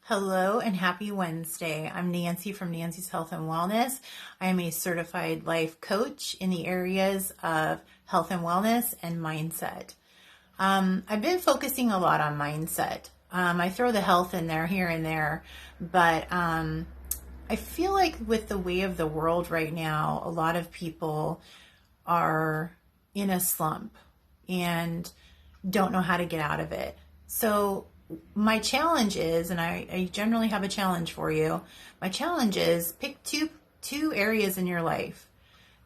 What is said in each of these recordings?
Hello and happy Wednesday. I'm Nancy from Nancy's Health and Wellness. I am a certified life coach in the areas of health and wellness and mindset. I've been focusing a lot on mindset. I throw the health in there here and there, but I feel like with the way of the world right now, a lot of people are in a slump and don't know how to get out of it. So my challenge is, and I generally have a challenge for you. My challenge is pick two areas in your life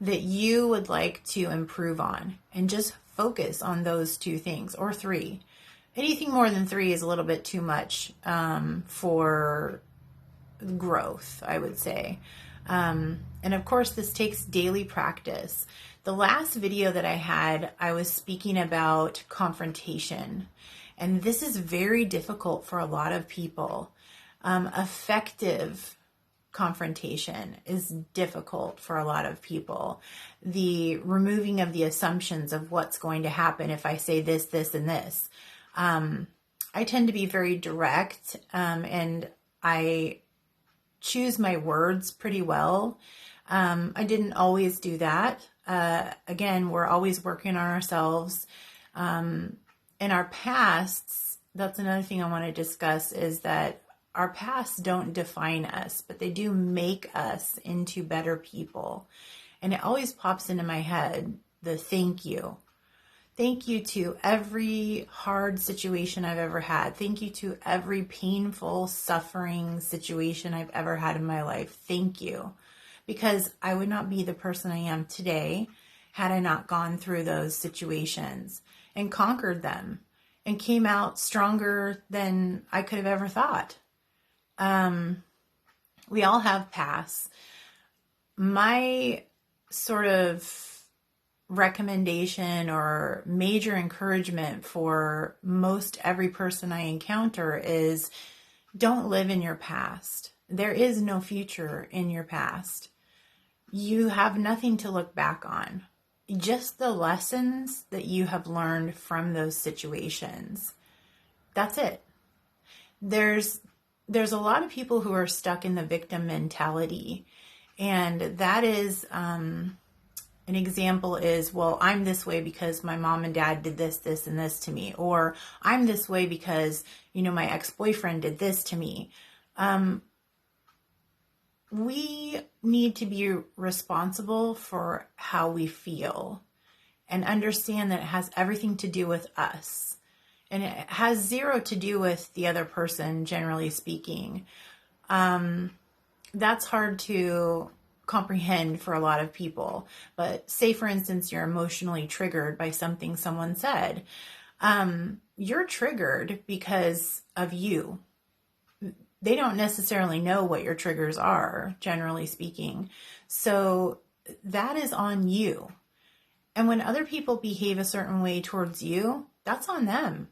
that you would like to improve on and just focus on those two things, or three. Anything more than three is a little bit too much for growth, I would say. And of course, this takes daily practice. The last video that I had, I was speaking about confrontation. And this is very difficult for a lot of people. Effective confrontation is difficult for a lot of people. The removing of the assumptions of what's going to happen if I say this, this, and this. I tend to be very direct, and I choose my words pretty well. I didn't always do that. Again, we're always working on ourselves. In our pasts, that's another thing I want to discuss, is that our pasts don't define us, but they do make us into better people. And it always pops into my head, the thank you. Thank you to every hard situation I've ever had. Thank you to every painful, suffering situation I've ever had in my life. Thank you. Because I would not be the person I am today had I not gone through those situations and conquered them and came out stronger than I could have ever thought. We all have pasts. My sort of recommendation or major encouragement for most every person I encounter is don't live in your past. There is no future in your past. You have nothing to look back on. Just the lessons that you have learned from those situations. That's it. There's a lot of people who are stuck in the victim mentality. And that is, an example is, well, I'm this way because my mom and dad did this, this, and this to me. Or I'm this way because, my ex-boyfriend did this to me. We need to be responsible for how we feel and understand that it has everything to do with us. And it has zero to do with the other person, generally speaking. That's hard to comprehend for a lot of people. But say, for instance, you're emotionally triggered by something someone said. You're triggered because of you. They don't necessarily know what your triggers are, generally speaking. So that is on you. And when other people behave a certain way towards you, that's on them.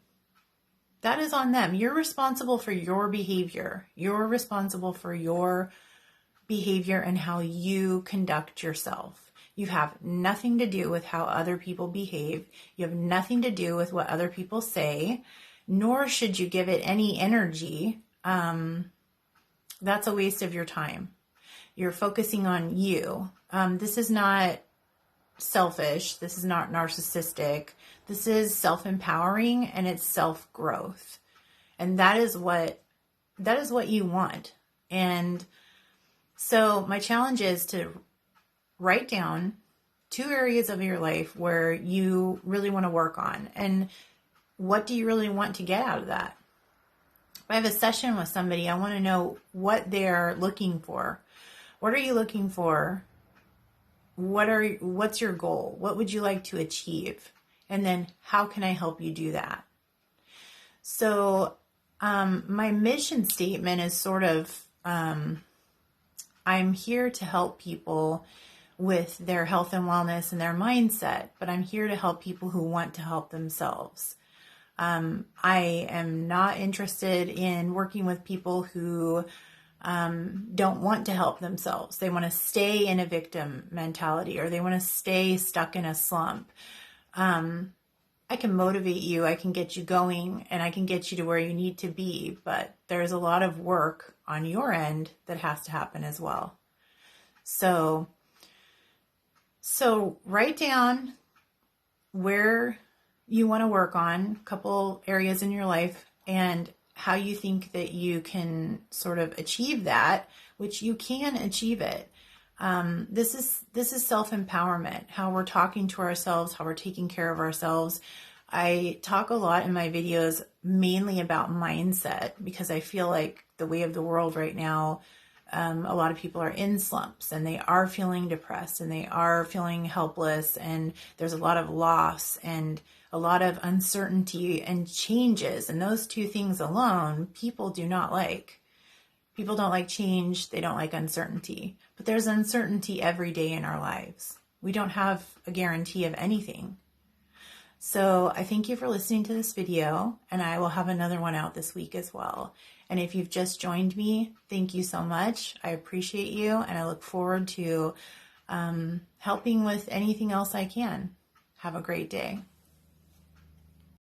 That is on them. You're responsible for your behavior. You're responsible for your behavior and how you conduct yourself. You have nothing to do with how other people behave. You have nothing to do with what other people say, nor should you give it any energy. That's a waste of your time. You're focusing on you. This is not selfish. This is not narcissistic. This is self-empowering, and it's self-growth. And that is what you want. And so my challenge is to write down two areas of your life where you really want to work on. And what do you really want to get out of that? If I have a session with somebody, I want to know what they're looking for. What are you looking for? What's your goal? What would you like to achieve? And then how can I help you do that? So my mission statement is sort of, I'm here to help people with their health and wellness and their mindset, but I'm here to help people who want to help themselves. I am not interested in working with people who don't want to help themselves. They want to stay in a victim mentality, or they want to stay stuck in a slump. I can motivate you, I can get you going, and I can get you to where you need to be, but there's a lot of work on your end that has to happen as well. So write down where you want to work on, a couple areas in your life, and how you think that you can sort of achieve that, which you can achieve it. This is self-empowerment, how we're talking to ourselves, how we're taking care of ourselves. I talk a lot in my videos mainly about mindset because I feel like the way of the world right now, a lot of people are in slumps and they are feeling depressed and they are feeling helpless, and there's a lot of loss and a lot of uncertainty and changes. And those two things alone, people do not like. People don't like change. They don't like uncertainty. But there's uncertainty every day in our lives. We don't have a guarantee of anything. So I thank you for listening to this video, and I will have another one out this week as well. And if you've just joined me, thank you so much. I appreciate you, and I look forward to helping with anything else I can. Have a great day.